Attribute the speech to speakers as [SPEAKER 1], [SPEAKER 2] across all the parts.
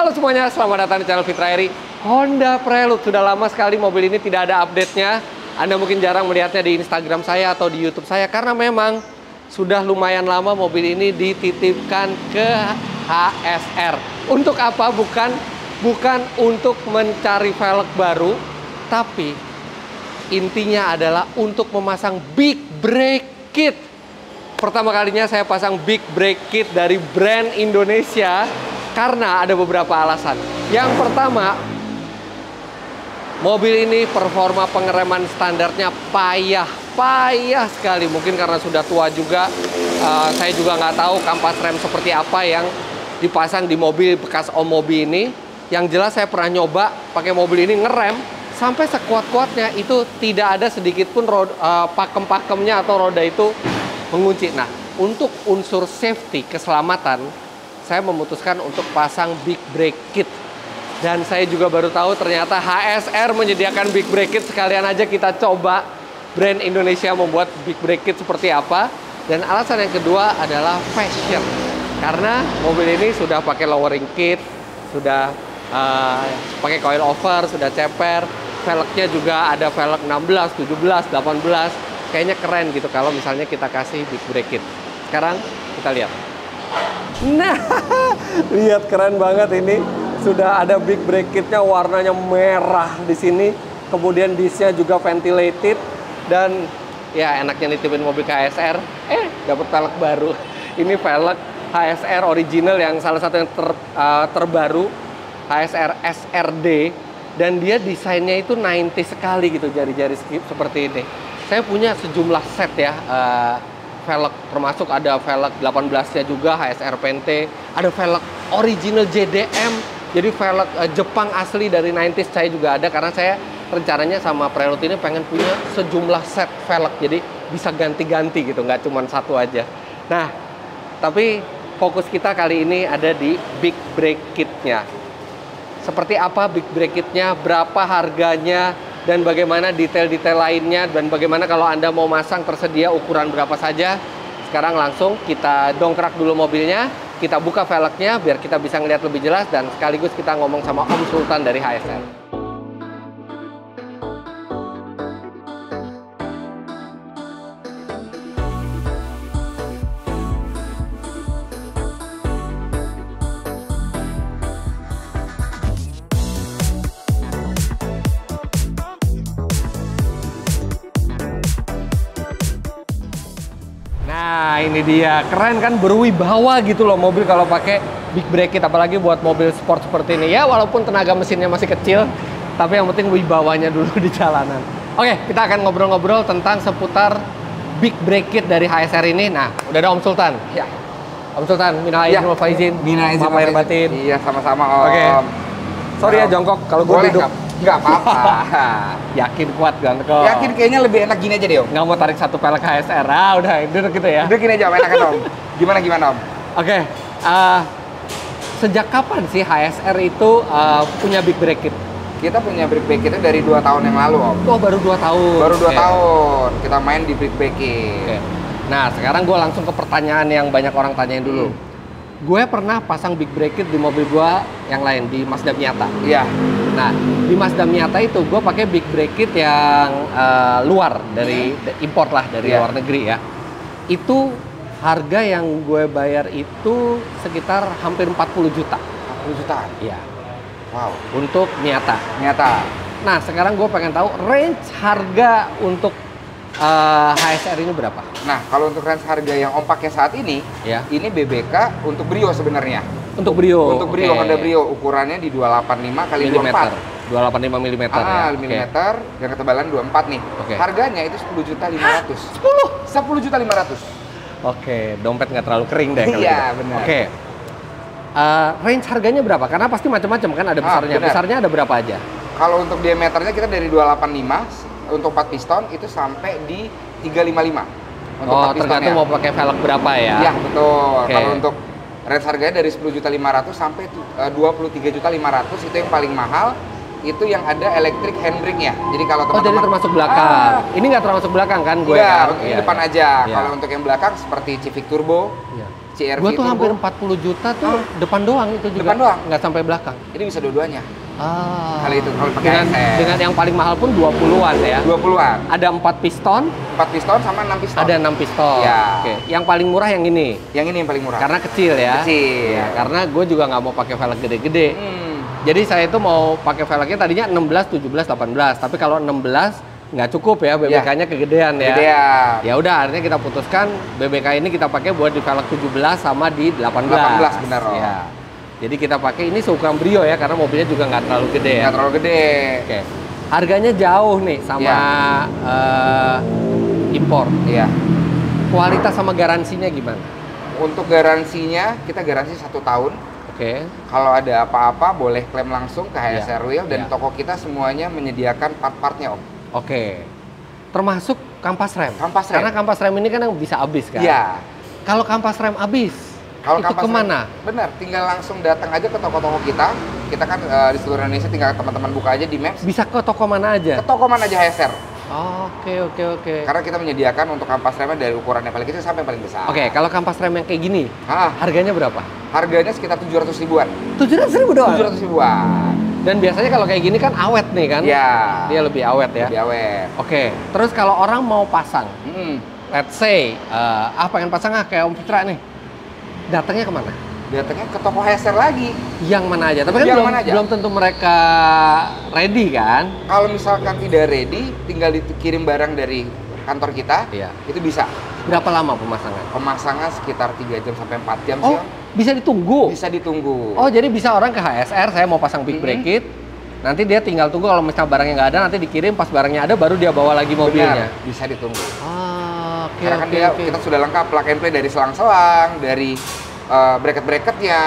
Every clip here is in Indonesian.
[SPEAKER 1] Halo semuanya, selamat datang di channel Fitra Eri. Honda Prelude, sudah lama sekali mobil ini tidak ada update-nya. Anda mungkin jarang melihatnya di Instagram saya atau di YouTube saya, karena memang sudah lumayan lama mobil ini dititipkan ke HSR. Untuk apa? Bukan untuk mencari velg baru, tapi intinya adalah untuk memasang big brake kit. Pertama kalinya saya pasang big brake kit dari brand Indonesia karena ada beberapa alasan. Yang pertama, mobil ini performa pengereman standarnya payah sekali. Mungkin karena sudah tua juga. Saya juga nggak tahu kampas rem seperti apa yang dipasang di mobil bekas Om Mobi ini. Yang jelas saya pernah nyoba pakai mobil ini ngerem sampai sekuat-kuatnya itu tidak ada sedikit pun pakem-pakemnya atau roda itu mengunci. Nah, untuk unsur safety, keselamatan, saya memutuskan untuk pasang big brake kit. Dan saya juga baru tahu ternyata HSR menyediakan big brake kit. Sekalian aja kita coba brand Indonesia membuat big brake kit seperti apa. Dan alasan yang kedua adalah fashion. Karena mobil ini sudah pakai lowering kit, sudah pakai coil over, sudah ceper. Velgnya juga ada velg 16, 17, 18. Kayaknya keren gitu kalau misalnya kita kasih big brake kit. Sekarang kita lihat. Nah, lihat keren banget ini. Sudah ada big brake kitnya, warnanya merah di sini. Kemudian disnya juga ventilated dan ya enaknya nitipin mobil ke HSR. Dapat velg baru. Ini velg HSR original yang salah satu yang terbaru, HSR SRD, dan dia desainnya itu 90 sekali gitu, jari-jari seperti ini. Saya punya sejumlah set ya. Velg, termasuk ada velg 18-nya juga HSR Pente, ada velg original JDM, jadi velg Jepang asli dari 90s saya juga ada, karena saya rencananya sama Prelude ini pengen punya sejumlah set velg, jadi bisa ganti-ganti gitu, nggak cuma satu aja. Nah, tapi fokus kita kali ini ada di big brake kitnya. Seperti apa big brake kitnya, berapa harganya, dan bagaimana detail-detail lainnya, dan bagaimana kalau Anda mau masang tersedia ukuran berapa saja. Sekarang langsung kita dongkrak dulu mobilnya, kita buka velgnya biar kita bisa ngeliat lebih jelas, dan sekaligus kita ngomong sama Om Sultan dari HSR. Nah, ini dia, keren kan, berwibawa gitu loh mobil kalau pakai big brake kit, apalagi buat mobil sport seperti ini. Ya, walaupun tenaga mesinnya masih kecil, tapi yang penting wibawanya dulu di jalanan. Oke, kita akan ngobrol-ngobrol tentang seputar big brake kit dari HSR ini. Nah, udah ada Om Sultan. Ya. Om Sultan, minal aidin wal faizin.
[SPEAKER 2] Minal aidin
[SPEAKER 1] wal batin.
[SPEAKER 2] Iya, sama-sama Om.
[SPEAKER 1] Oke. Sorry ya jongkok kalau gue duduk.
[SPEAKER 2] Nggak apa-apa.
[SPEAKER 1] Yakin kuat kan kok?
[SPEAKER 2] Yakin kayaknya lebih enak gini aja deh Om.
[SPEAKER 1] Nggak mau tarik satu velg HSR, udah duduk gitu ya?
[SPEAKER 2] Udah gini aja Om, enakan Om. Gimana Om?
[SPEAKER 1] Oke, sejak kapan sih HSR itu punya big brake kit?
[SPEAKER 2] Kita punya big brake kit itu dari 2 tahun yang lalu Om.
[SPEAKER 1] Oh, baru 2 tahun? Baru
[SPEAKER 2] 2 tahun, kita main di big brake kit.
[SPEAKER 1] Nah, sekarang gue langsung ke pertanyaan yang banyak orang tanyain dulu. Gue pernah pasang big brake kit di mobil gue yang lain, di Mazda Miata.
[SPEAKER 2] Iya.
[SPEAKER 1] Nah, di Mazda Miata itu gue pakai big brake kit yang luar, dari import lah, dari luar negeri ya. Itu harga yang gue bayar itu sekitar hampir 40 juta.
[SPEAKER 2] 40 jutaan?
[SPEAKER 1] Iya.
[SPEAKER 2] Wow.
[SPEAKER 1] Untuk Miata. Nah, sekarang gue pengen tahu range harga untuk HSR ini berapa?
[SPEAKER 2] Nah, kalau untuk range harga yang Om pakai saat ini, ini BBK untuk Brio sebenarnya.
[SPEAKER 1] Untuk Brio?
[SPEAKER 2] Untuk Brio, Honda Brio. Ukurannya di 285 kali 24.
[SPEAKER 1] 285 mm ya?
[SPEAKER 2] Milimeter, dan ketebalan 24 nih. Harganya itu 10.500.000. 10.500.000.
[SPEAKER 1] Oke, dompet nggak terlalu kering deh.
[SPEAKER 2] Iya, benar.
[SPEAKER 1] Oke. Range harganya berapa? Karena pasti macam-macam kan, ada besarnya. Besarnya ada berapa aja?
[SPEAKER 2] Kalau untuk diameternya kita dari 285, untuk 4 piston itu sampai di 355. Untuk
[SPEAKER 1] tergantung mau pakai velg berapa ya?
[SPEAKER 2] Iya, betul. Kalau untuk range harganya dari 10.500.000 sampai 23.500.000 itu yang paling mahal. Itu yang ada electric handbrake-nya. Jadi kalau teman-teman...
[SPEAKER 1] jadi termasuk belakang. Ini nggak termasuk belakang kan gue?
[SPEAKER 2] Iya, ini depan aja. Kalau untuk yang belakang seperti Civic Turbo, CR-V
[SPEAKER 1] Gua tuh
[SPEAKER 2] turbo.
[SPEAKER 1] hampir 40 juta tuh depan doang itu juga.
[SPEAKER 2] Depan doang?
[SPEAKER 1] Nggak sampai belakang.
[SPEAKER 2] Ini bisa dua-duanya.
[SPEAKER 1] Ah.
[SPEAKER 2] Kalau pakai
[SPEAKER 1] dengan yang paling mahal pun 20-an ya.
[SPEAKER 2] 20-an.
[SPEAKER 1] Ada 4 piston,
[SPEAKER 2] 4 piston sama 6 piston.
[SPEAKER 1] ada 6 piston.
[SPEAKER 2] Ya.
[SPEAKER 1] Oke. Yang paling murah yang ini.
[SPEAKER 2] Yang ini yang paling murah.
[SPEAKER 1] Karena kecil ya.
[SPEAKER 2] Kecil.
[SPEAKER 1] Ya, karena gue juga nggak mau pakai velg gede-gede. Jadi saya itu mau pakai velgnya tadinya 16, 17, 18. Tapi kalau 16 nggak cukup ya, BBK-nya kegedean ya.
[SPEAKER 2] Kegedean.
[SPEAKER 1] Ya udah, akhirnya kita putuskan BBK ini kita pakai buat di velg 17 sama di 18.
[SPEAKER 2] 18 benar, Om.
[SPEAKER 1] Ya. Jadi kita pakai ini seukuran Brio ya, karena mobilnya juga nggak terlalu gede ya.
[SPEAKER 2] Nggak terlalu gede.
[SPEAKER 1] Oke. Harganya jauh nih sama impor.
[SPEAKER 2] Iya.
[SPEAKER 1] Kualitas sama garansinya gimana?
[SPEAKER 2] Untuk garansinya, kita garansi 1 tahun.
[SPEAKER 1] Oke.
[SPEAKER 2] Kalau ada apa-apa, boleh klaim langsung ke HSR
[SPEAKER 1] Iya.
[SPEAKER 2] Wheel. Dan
[SPEAKER 1] Iya.
[SPEAKER 2] toko kita semuanya menyediakan part-partnya, Om.
[SPEAKER 1] Oke. Termasuk kampas rem.
[SPEAKER 2] Kampas rem.
[SPEAKER 1] Karena kampas rem ini kan yang bisa habis kan?
[SPEAKER 2] Iya.
[SPEAKER 1] Kalau kampas rem habis,
[SPEAKER 2] Kalau
[SPEAKER 1] itu
[SPEAKER 2] kampas
[SPEAKER 1] kemana?
[SPEAKER 2] rem, benar, tinggal langsung datang aja ke toko-toko kita. Kita kan di seluruh Indonesia, tinggal teman-teman buka aja di Maps.
[SPEAKER 1] Bisa ke toko mana aja?
[SPEAKER 2] Ke toko mana aja HSR.
[SPEAKER 1] Oke.
[SPEAKER 2] Karena kita menyediakan untuk kampas remnya dari ukuran yang paling kecil sampai yang paling besar.
[SPEAKER 1] Oke, kalau kampas rem yang kayak gini,
[SPEAKER 2] Ah,
[SPEAKER 1] harganya berapa?
[SPEAKER 2] harganya sekitar 700 ribuan.
[SPEAKER 1] 700.000 doang?
[SPEAKER 2] 700 ribuan.
[SPEAKER 1] Dan biasanya kalau kayak gini kan awet nih kan?
[SPEAKER 2] Iya.
[SPEAKER 1] Dia lebih awet ya?
[SPEAKER 2] Lebih awet.
[SPEAKER 1] Oke, terus kalau orang mau pasang,
[SPEAKER 2] Hmm.
[SPEAKER 1] let's say, pengen pasang kayak Om Fitra nih, datangnya kemana?
[SPEAKER 2] Datangnya ke toko HSR lagi.
[SPEAKER 1] Yang mana aja? Tapi kan
[SPEAKER 2] Yang
[SPEAKER 1] belum,
[SPEAKER 2] mana aja?
[SPEAKER 1] belum tentu mereka ready kan?
[SPEAKER 2] Kalau misalkan tidak ready, tinggal dikirim barang dari kantor kita.
[SPEAKER 1] Iya.
[SPEAKER 2] Itu bisa.
[SPEAKER 1] Berapa lama pemasangan?
[SPEAKER 2] Pemasangan sekitar 3 jam sampai 4 jam sih,
[SPEAKER 1] Oh,
[SPEAKER 2] Om.
[SPEAKER 1] bisa ditunggu?
[SPEAKER 2] Bisa ditunggu.
[SPEAKER 1] Oh, jadi bisa orang ke HSR, saya mau pasang big brake kit, nanti dia tinggal tunggu kalau misalnya barangnya nggak ada, nanti dikirim, pas barangnya ada baru dia bawa lagi mobilnya.
[SPEAKER 2] Benar, bisa ditunggu.
[SPEAKER 1] Oke,
[SPEAKER 2] Karena kan dia kita sudah lengkap plug and play dari selang-selang, dari bracket-bracketnya,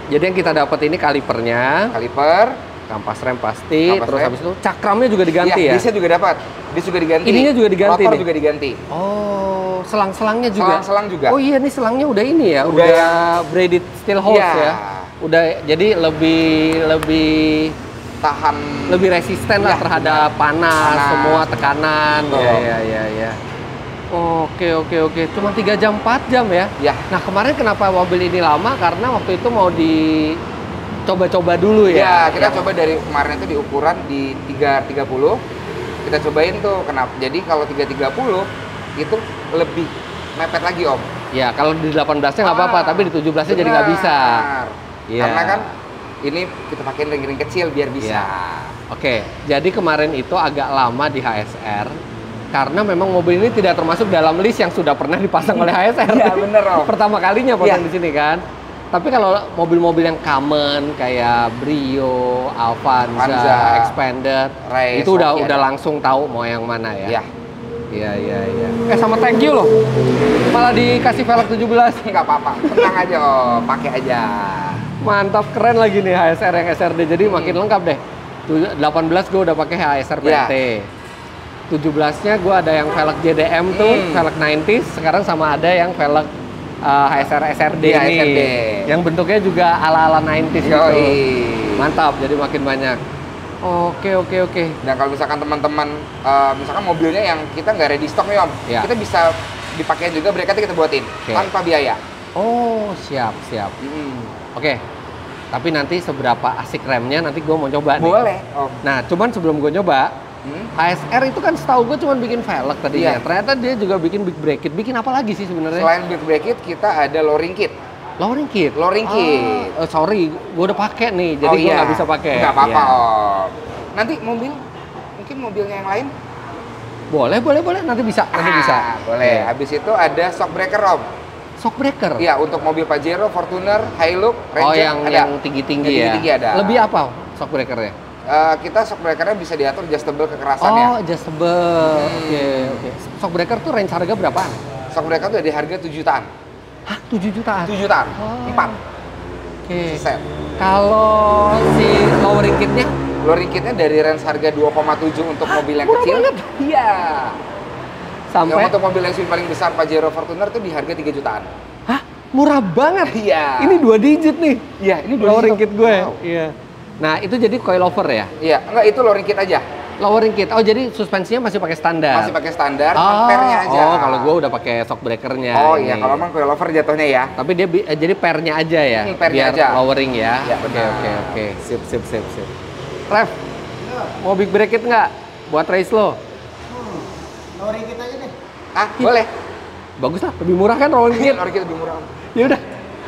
[SPEAKER 1] Jadi yang kita dapat ini kalipernya,
[SPEAKER 2] kaliper,
[SPEAKER 1] kampas rem pasti,
[SPEAKER 2] Kampas
[SPEAKER 1] terus
[SPEAKER 2] rem.
[SPEAKER 1] habis itu cakramnya juga diganti
[SPEAKER 2] iya,
[SPEAKER 1] ya?
[SPEAKER 2] disnya juga dapat. Dis juga diganti.
[SPEAKER 1] Ininya juga diganti
[SPEAKER 2] Rotor
[SPEAKER 1] nih?
[SPEAKER 2] juga diganti.
[SPEAKER 1] Oh, selang-selangnya juga?
[SPEAKER 2] Selang-selang juga.
[SPEAKER 1] Oh iya, ini selangnya udah ini ya?
[SPEAKER 2] Udah
[SPEAKER 1] Udah braided steel hose
[SPEAKER 2] Iya.
[SPEAKER 1] ya? Udah, jadi lebih
[SPEAKER 2] Tahan.
[SPEAKER 1] resisten lah
[SPEAKER 2] Iya,
[SPEAKER 1] terhadap panas,
[SPEAKER 2] Panas.
[SPEAKER 1] semua tekanan.
[SPEAKER 2] Betul.
[SPEAKER 1] Iya. Oke. Cuma 3 jam, 4 jam ya?
[SPEAKER 2] Ya.
[SPEAKER 1] Nah, kemarin kenapa mobil ini lama? Karena waktu itu mau dicoba-coba dulu
[SPEAKER 2] Ya,
[SPEAKER 1] ya?
[SPEAKER 2] kita coba dari kemarin itu di ukuran di 330. Kita cobain tuh kenapa. Jadi kalau 330 itu lebih mepet lagi, Om.
[SPEAKER 1] Ya, kalau di 18-nya nggak apa-apa, tapi di 17-nya jadi nggak bisa.
[SPEAKER 2] Benar.
[SPEAKER 1] Iya.
[SPEAKER 2] Karena kan ini kita pakai ring-ring kecil biar bisa.
[SPEAKER 1] Iya. Oke, jadi kemarin itu agak lama di HSR karena memang mobil ini tidak termasuk dalam list yang sudah pernah dipasang oleh HSR.
[SPEAKER 2] Iya, bener, Om.
[SPEAKER 1] Pertama kalinya pasang
[SPEAKER 2] Iya.
[SPEAKER 1] di sini kan. Tapi kalau mobil-mobil yang common kayak Brio, Avanza,
[SPEAKER 2] Avanza,
[SPEAKER 1] Expander,
[SPEAKER 2] Race,
[SPEAKER 1] itu udah
[SPEAKER 2] Hoki ada.
[SPEAKER 1] langsung tahu mau yang mana ya.
[SPEAKER 2] Iya.
[SPEAKER 1] Iya. Sama thank you loh. Malah dikasih velg 17.
[SPEAKER 2] Nggak apa-apa, tenang aja, Om. Pakai aja.
[SPEAKER 1] Mantap, keren lagi nih HSR yang SRD. Jadi makin lengkap deh. 18 gue udah pakai HSR PT. 17-nya gue ada yang velg JDM tuh, velg 90s. Sekarang sama ada yang velg HSR SRD
[SPEAKER 2] Iya,
[SPEAKER 1] ini.
[SPEAKER 2] SRD.
[SPEAKER 1] Yang bentuknya juga ala-ala 90s gitu.
[SPEAKER 2] Yoi.
[SPEAKER 1] Mantap, jadi makin banyak. Oke.
[SPEAKER 2] Dan kalau misalkan teman-teman, misalkan mobilnya yang kita nggak ready stock nih, Om,
[SPEAKER 1] Iya.
[SPEAKER 2] kita bisa dipakai juga bracketnya kita buatin
[SPEAKER 1] Oke.
[SPEAKER 2] tanpa biaya.
[SPEAKER 1] Oh, siap. Oke. Tapi nanti seberapa asik remnya nanti gue mau coba nih.
[SPEAKER 2] Boleh, Om.
[SPEAKER 1] Nah, cuman sebelum gue nyoba, HSR itu kan setahu gue cuma bikin velg tadinya.
[SPEAKER 2] Iya.
[SPEAKER 1] Ternyata dia juga bikin big brake kit. Bikin apa lagi sih sebenarnya?
[SPEAKER 2] Selain big brake kit, kita ada lowering kit.
[SPEAKER 1] Lowering kit.
[SPEAKER 2] Lowering kit.
[SPEAKER 1] Sorry, gue udah pakai nih. Jadi gue nggak bisa pakai.
[SPEAKER 2] Nggak apa-apa,
[SPEAKER 1] Iya.
[SPEAKER 2] Om. Nanti mungkin mobilnya yang lain?
[SPEAKER 1] Boleh. Nanti bisa.
[SPEAKER 2] Boleh.
[SPEAKER 1] Oke.
[SPEAKER 2] Habis itu ada shock breaker, Om.
[SPEAKER 1] Shock breaker.
[SPEAKER 2] Iya, untuk mobil Pajero, Fortuner, Hilux, Ranger
[SPEAKER 1] Oh, yang
[SPEAKER 2] ada.
[SPEAKER 1] tinggi-tinggi ya.
[SPEAKER 2] Tinggi-tinggi ada.
[SPEAKER 1] Lebih apa shock breakernya?
[SPEAKER 2] Kita shock breakernya bisa diatur adjustable kekerasannya.
[SPEAKER 1] Oh, adjustable. Oke. Shock breaker tuh range harga berapaan?
[SPEAKER 2] Shock breaker tuh dari harga 7 jutaan.
[SPEAKER 1] Hah, 7 jutaan?
[SPEAKER 2] 7 jutaan.
[SPEAKER 1] Oh.
[SPEAKER 2] 4
[SPEAKER 1] Oke.
[SPEAKER 2] set.
[SPEAKER 1] Kalau si lowering kitnya?
[SPEAKER 2] Lowering kitnya dari range harga 2,7 untuk mobil yang
[SPEAKER 1] murah
[SPEAKER 2] kecil.
[SPEAKER 1] banget.
[SPEAKER 2] Iya.
[SPEAKER 1] Sampai?
[SPEAKER 2] Yang untuk mobil SUV paling besar Pajero Fortuner tuh di harga 3 jutaan.
[SPEAKER 1] Hah? Murah banget?
[SPEAKER 2] Iya.
[SPEAKER 1] Ini 2 digit nih.
[SPEAKER 2] Iya, ini
[SPEAKER 1] Lowering kit gue.
[SPEAKER 2] Wow.
[SPEAKER 1] Iya. Nah, itu jadi coilover ya?
[SPEAKER 2] Iya, enggak itu lowering kit aja.
[SPEAKER 1] Lowering kit. Oh, jadi suspensinya masih pakai standar.
[SPEAKER 2] Masih pakai standar, cuma pernya aja.
[SPEAKER 1] Oh, kalau gua udah pakai shock breakernya.
[SPEAKER 2] Oh iya, kalau emang coilover jatuhnya ya.
[SPEAKER 1] Tapi dia jadi pernya aja ya.
[SPEAKER 2] Pernya
[SPEAKER 1] biar
[SPEAKER 2] aja.
[SPEAKER 1] lowering ya.
[SPEAKER 2] Ya,
[SPEAKER 1] Oke. Sip. Ref, mau big bracket nggak buat race lo?
[SPEAKER 3] Lowering kit aja deh.
[SPEAKER 2] Ah, boleh.
[SPEAKER 1] Bagus lah, lebih murah kan lowering kit?
[SPEAKER 2] Lowering kit lebih murah.
[SPEAKER 1] Ya udah.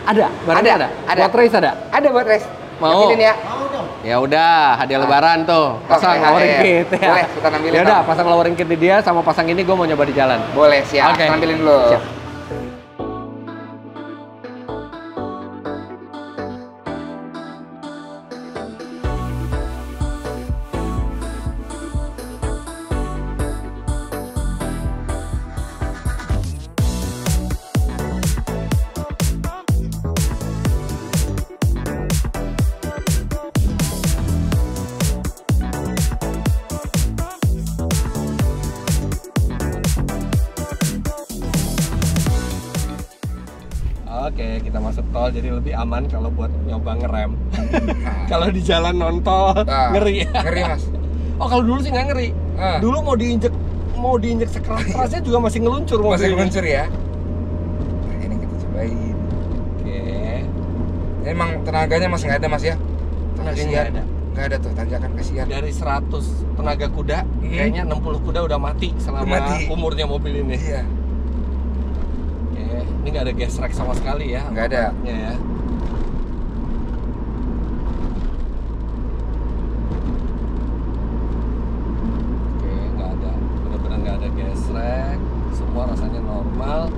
[SPEAKER 1] Ada. Buat race ada.
[SPEAKER 2] Ada buat race.
[SPEAKER 1] Mau?
[SPEAKER 2] Ambilin ya.
[SPEAKER 3] Mau dong.
[SPEAKER 1] Ya udah, hadiah lebaran tuh. Pasang lowering kit ya.
[SPEAKER 2] Boleh, kita ambilin.
[SPEAKER 1] Ya udah, pasang lowering kit di dia sama pasang ini gue mau nyoba di jalan.
[SPEAKER 2] Boleh, siap.
[SPEAKER 1] Oke.
[SPEAKER 2] Ambilin dulu.
[SPEAKER 1] Siap. Oke, kita masuk tol jadi lebih aman kalau buat nyoba ngerem. Kalau di jalan non-tol ngeri.
[SPEAKER 2] Ngeri, Mas.
[SPEAKER 1] Oh, kalau dulu sih nggak ngeri. Dulu mau diinjek sekeras-kerasnya juga masih ngeluncur mobilnya.
[SPEAKER 2] Masih ngeluncur ya. Nah, ini kita cobain.
[SPEAKER 1] Oke.
[SPEAKER 2] Ini emang tenaganya masih nggak ada, Mas ya?
[SPEAKER 1] Tenaganya nggak ada.
[SPEAKER 2] Nggak ada tuh, tanjakan kasihan.
[SPEAKER 1] Dari 100 tenaga kuda, kayaknya 60 kuda udah mati selama umurnya mobil ini.
[SPEAKER 2] Iya.
[SPEAKER 1] Ini nggak ada gesrek sama sekali ya?
[SPEAKER 2] Nggak ada.
[SPEAKER 1] Ya. Oke, nggak ada. Bener-bener nggak ada gesrek. Semua rasanya normal.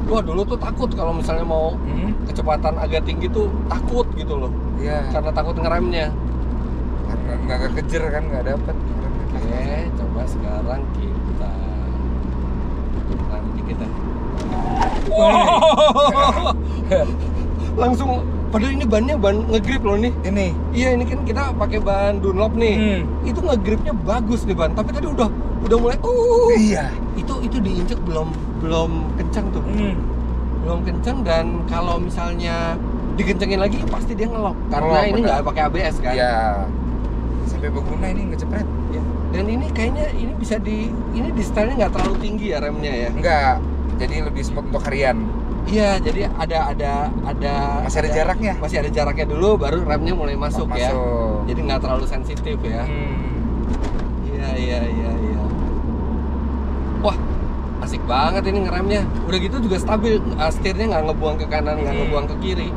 [SPEAKER 1] Gua dulu tuh takut kalau misalnya mau kecepatan agak tinggi tuh takut gitu loh.
[SPEAKER 2] Iya.
[SPEAKER 1] Karena takut ngeremnya.
[SPEAKER 2] Karena nggak kekejar kan, nggak dapet.
[SPEAKER 1] Oke, coba sekarang kita rem dikit ya. Wow. Langsung, padahal ini bannya ban ngegrip loh nih.
[SPEAKER 2] Ini.
[SPEAKER 1] Iya, ini kan kita pakai ban Dunlop nih. Itu ngegripnya bagus nih ban, tapi tadi udah mulai
[SPEAKER 2] Iya.
[SPEAKER 1] Itu diinjek belum kencang tuh. Belum kencang, dan kalau misalnya dikencengin lagi pasti dia ngelok karena ini nggak pakai ABS kan.
[SPEAKER 2] Iya. Sampai berguna ini ngecepret.
[SPEAKER 1] Ya. Dan ini kayaknya ini bisa ini di stylenya nggak terlalu tinggi ya remnya ya.
[SPEAKER 2] Enggak. Jadi lebih smooth untuk harian.
[SPEAKER 1] Iya, jadi ada
[SPEAKER 2] Masih ada jaraknya.
[SPEAKER 1] Masih ada jaraknya dulu, baru remnya mulai masuk ya.
[SPEAKER 2] Masuk.
[SPEAKER 1] Jadi nggak terlalu sensitif ya. Iya. Wah, asik banget ini ngeremnya. Udah gitu juga stabil, setirnya nggak ngebuang ke kanan, nggak ngebuang ke kiri.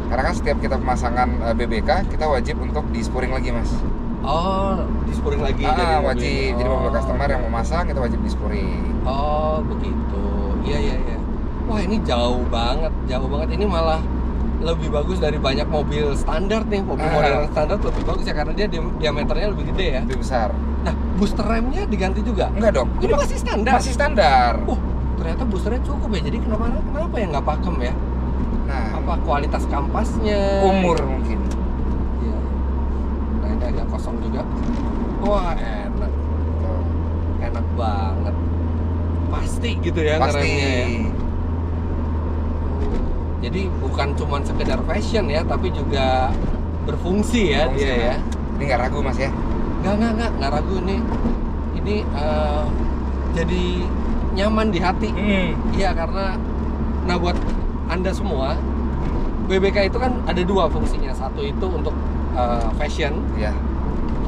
[SPEAKER 2] Karena kan setiap kita pemasangan BBK, kita wajib untuk di-spuring lagi, Mas.
[SPEAKER 1] Oh, di-spuring lagi.
[SPEAKER 2] Jadi wajib. Jadi mobil customer yang mau masang, kita wajib di-spuring.
[SPEAKER 1] Oh, begitu. Iya. Wah, ini jauh banget. Ini malah lebih bagus dari banyak mobil standar nih. Mobil modern standar lebih bagus ya, karena dia diameternya lebih gede ya.
[SPEAKER 2] Lebih besar.
[SPEAKER 1] Nah, booster remnya diganti juga?
[SPEAKER 2] Enggak dong.
[SPEAKER 1] Ini masih standar?
[SPEAKER 2] Masih standar.
[SPEAKER 1] Ternyata boosternya cukup ya. Jadi kenapa ya nggak pakem ya?
[SPEAKER 2] Nah,
[SPEAKER 1] Apa kualitas kampasnya?
[SPEAKER 2] umur mungkin.
[SPEAKER 1] Iya. Nah, ini agak kosong juga. Wah, enak.
[SPEAKER 2] Tuh.
[SPEAKER 1] Enak banget. Pasti gitu ya
[SPEAKER 2] Pasti.
[SPEAKER 1] ngeremnya ya. Jadi bukan cuma sekedar fashion ya, tapi juga berfungsi ya dia ya.
[SPEAKER 2] Ini nggak ragu, Mas ya?
[SPEAKER 1] Nggak ragu nih. Ini jadi nyaman di hati. Iya, karena buat Anda semua, BBK itu kan ada dua fungsinya. Satu itu untuk fashion.
[SPEAKER 2] Iya.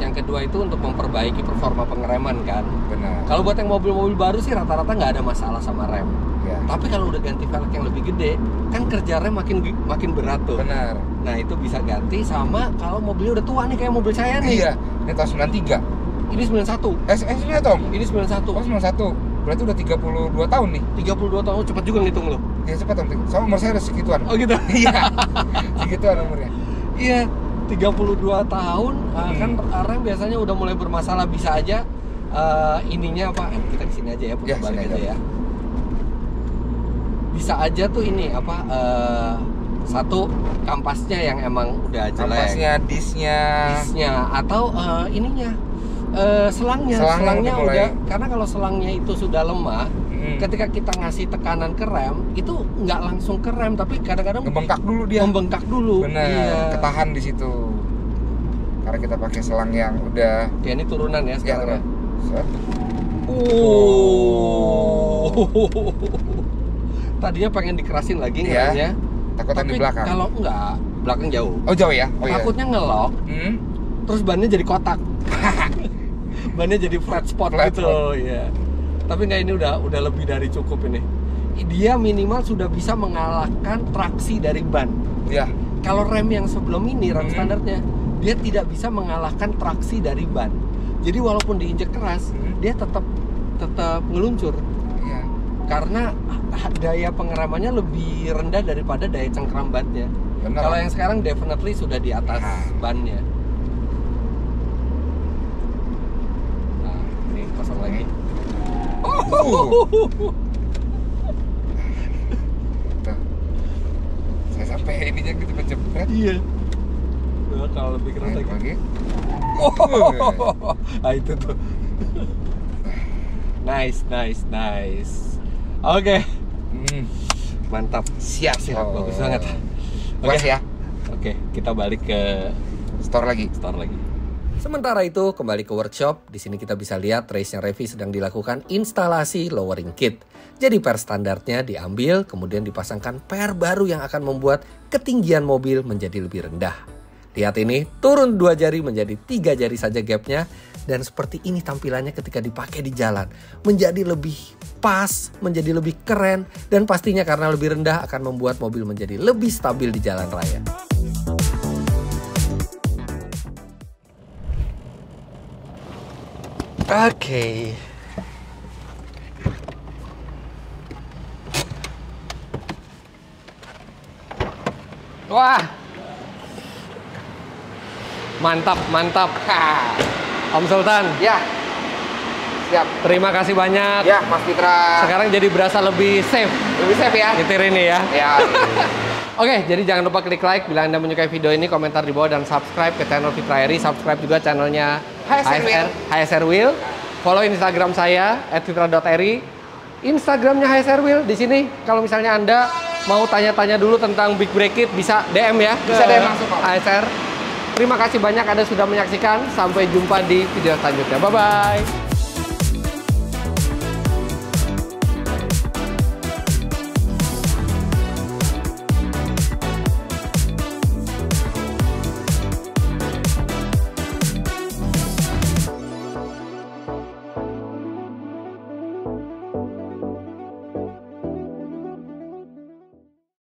[SPEAKER 1] Yang kedua itu untuk memperbaiki performa pengereman kan.
[SPEAKER 2] Benar.
[SPEAKER 1] Kalau buat yang mobil-mobil baru sih rata-rata nggak ada masalah sama rem.
[SPEAKER 2] Ya.
[SPEAKER 1] Tapi kalau udah ganti velg yang lebih gede, kan kerja rem makin berat tuh.
[SPEAKER 2] Benar.
[SPEAKER 1] Nah, itu bisa ganti. Sama kalau mobilnya udah tua nih kayak mobil saya nih.
[SPEAKER 2] Iya. Ini tahun 93.
[SPEAKER 1] Ini 91.
[SPEAKER 2] Ini Tom.
[SPEAKER 1] Ini 91.
[SPEAKER 2] Oh, 91. Berarti udah 32 tahun nih.
[SPEAKER 1] 32 tahun, cepat juga ngitung lo.
[SPEAKER 2] Ya cepat Tom. Sama umur saya udah segituan.
[SPEAKER 1] Oh gitu.
[SPEAKER 2] Iya. Segituan umurnya.
[SPEAKER 1] Iya. 32 tahun kan rem biasanya udah mulai bermasalah, bisa aja ininya apa? Kita kesini aja ya, putar balik aja ya. Bisa aja tuh ini apa? Satu, kampasnya yang emang udah jelek.
[SPEAKER 2] Kampasnya, disnya,
[SPEAKER 1] atau ininya, selangnya udah. Karena kalau selangnya itu sudah lemah, ketika kita ngasih tekanan ke rem itu nggak langsung ke rem, tapi kadang-kadang
[SPEAKER 2] ngebengkak dulu dia.
[SPEAKER 1] Membengkak dulu.
[SPEAKER 2] Bener.
[SPEAKER 1] Iya.
[SPEAKER 2] Ketahan di situ. Karena kita pakai selang yang udah.
[SPEAKER 1] Ya ini turunan ya sekarang ya.
[SPEAKER 2] Set.
[SPEAKER 1] Tadinya pengen dikerasin lagi
[SPEAKER 2] Iya.
[SPEAKER 1] ngeremnya.
[SPEAKER 2] Takutnya di belakang.
[SPEAKER 1] Kalau enggak, belakang jauh.
[SPEAKER 2] Oh jauh ya? Oh iya.
[SPEAKER 1] Takutnya ngelok, terus bannya jadi kotak. Bannya jadi flat spot gitu, ya. Tapi nggak, ini udah lebih dari cukup ini. Dia minimal sudah bisa mengalahkan traksi dari ban.
[SPEAKER 2] Iya.
[SPEAKER 1] Kalau rem yang sebelum ini, rem standarnya, dia tidak bisa mengalahkan traksi dari ban. Jadi walaupun diinjek keras, dia tetap ngeluncur.
[SPEAKER 2] Iya.
[SPEAKER 1] Karena daya pengeremannya lebih rendah daripada daya cengkram bannya.
[SPEAKER 2] Benar.
[SPEAKER 1] Kalau yang sekarang definitely sudah di atas bannya. Nah, ini kosong lagi.
[SPEAKER 2] Tuh. Saya sampai ininya gitu menjepret.
[SPEAKER 1] Iya. Nah, kalau lebih keras lagi. Nah, itu tuh. Nice. Oke. Mantap.
[SPEAKER 2] Siap.
[SPEAKER 1] Bagus banget.
[SPEAKER 2] Puas ya.
[SPEAKER 1] Oke, kita balik ke
[SPEAKER 2] Store lagi.
[SPEAKER 1] Sementara itu, kembali ke workshop. Di sini kita bisa lihat race-nya Revi sedang dilakukan instalasi lowering kit. Jadi per standarnya diambil, kemudian dipasangkan per baru yang akan membuat ketinggian mobil menjadi lebih rendah. Lihat ini, turun 2 jari menjadi 3 jari saja gapnya. Dan seperti ini tampilannya ketika dipakai di jalan. Menjadi lebih pas, menjadi lebih keren. Dan pastinya karena lebih rendah akan membuat mobil menjadi lebih stabil di jalan raya. Oke. Wah. Mantap. Om Sultan.
[SPEAKER 2] Ya. Siap.
[SPEAKER 1] Terima kasih banyak.
[SPEAKER 2] Ya, Mas Fitra.
[SPEAKER 1] Sekarang jadi berasa lebih safe.
[SPEAKER 2] Lebih safe ya.
[SPEAKER 1] Nyetir ini ya.
[SPEAKER 2] Ya.
[SPEAKER 1] Oke, jadi jangan lupa klik like bila Anda menyukai video ini, komentar di bawah, dan subscribe ke channel Fitra Eri. Subscribe juga channelnya HSR Wheel. Follow Instagram saya @fitra.eri. Instagramnya HSR Wheel di sini. Kalau misalnya Anda mau tanya-tanya dulu tentang Big Brake Kit, bisa DM ya.
[SPEAKER 2] Bisa DM langsung kok.
[SPEAKER 1] HSR. Terima kasih banyak Anda sudah menyaksikan. Sampai jumpa di video selanjutnya. Bye-bye.